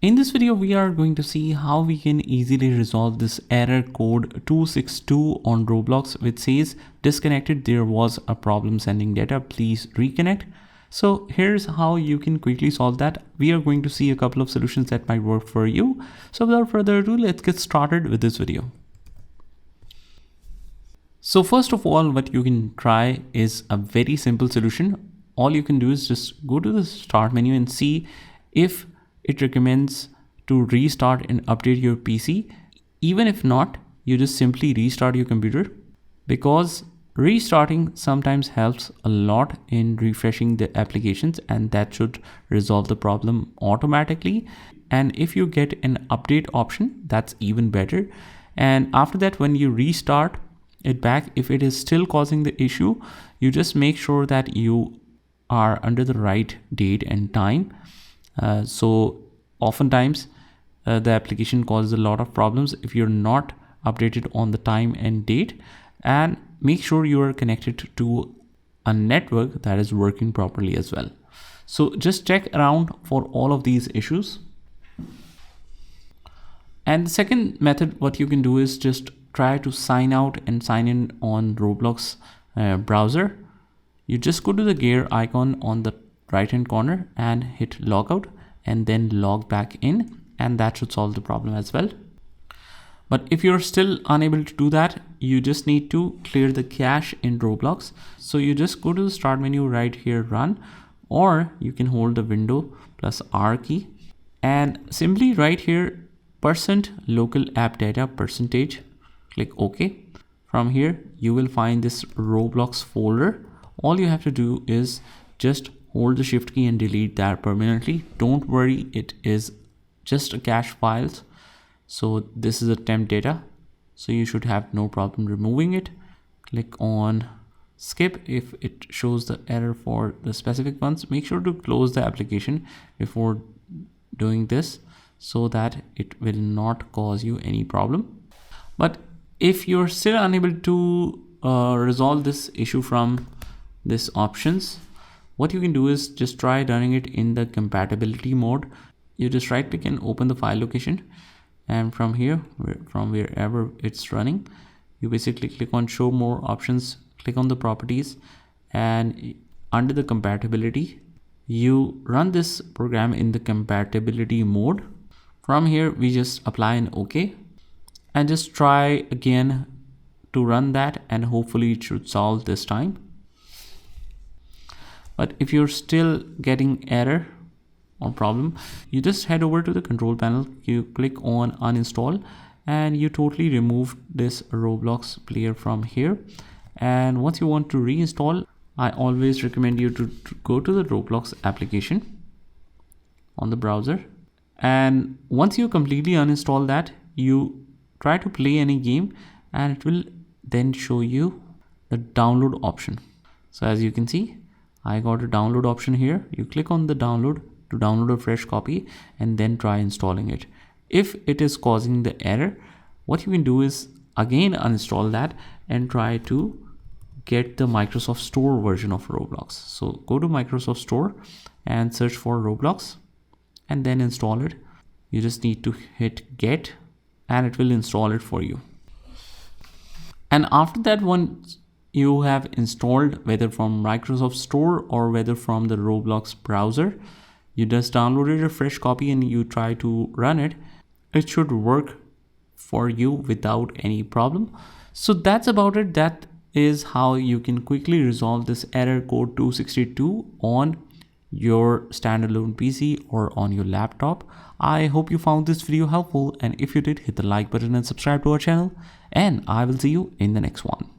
In this video, we are going to see how we can easily resolve this error code 262 on Roblox, which says disconnected. There was a problem sending data. Please reconnect. So here's how you can quickly solve that. We are going to see a couple of solutions that might work for you. So without further ado, let's get started with this video. So first of all, what you can try is a very simple solution. All you can do is just go to the start menu and see if it recommends to restart and update your PC. Even if not, you just simply restart your computer, because restarting sometimes helps a lot in refreshing the applications, and that should resolve the problem automatically. And if you get an update option, that's even better. And after that, when you restart it back, if it is still causing the issue, you just make sure that you are under the right date and time. So oftentimes the application causes a lot of problems if you're not updated on the time and date. And make sure you are connected to a network that is working properly as well. So just check around for all of these issues. And the second method, what you can do is just try to sign out and sign in on Roblox browser. You just go to the gear icon on the right hand corner and hit logout, and then log back in, and that should solve the problem as well. But if you're still unable to do that, you just need to clear the cache in Roblox. So you just go to the start menu right here, run, or you can hold the window plus R key and simply right here %local app data %, click OK. From here you will find this Roblox folder. All you have to do is just hold the shift key and delete that permanently. Don't worry, it is just a cache files. So this is a temp data, so you should have no problem removing it. Click on skip if it shows the error for the specific ones. Make sure to close the application before doing this, so that it will not cause you any problem. But if you're still unable to resolve this issue from this options, what you can do is just try running it in the compatibility mode. You just right click and open the file location, and from here, from wherever it's running, you basically click on show more options, click on the properties, and under the compatibility, you run this program in the compatibility mode. From here, we just apply an OK and just try again to run that, and hopefully it should solve this time. But if you're still getting error or problem, you just head over to the control panel, you click on uninstall, and you totally remove this Roblox player from here. And once you want to reinstall, I always recommend you to go to the Roblox application on the browser. And once you completely uninstall that, you try to play any game, and it will then show you the download option. So as you can see, I got a download option here. You click on the download to download a fresh copy, and then try installing it. If it is causing the error, what you can do is again uninstall that and try to get the Microsoft Store version of Roblox. So go to Microsoft Store and search for Roblox, and then install it. You just need to hit get, and it will install it for you. And after that, once you have installed, whether from Microsoft Store or whether from the Roblox browser, you just downloaded a fresh copy and you try to run it. It should work for you without any problem. So that's about it. That is how you can quickly resolve this error code 262 on your standalone PC or on your laptop. I hope you found this video helpful, and if you did, hit the like button and subscribe to our channel, and I will see you in the next one.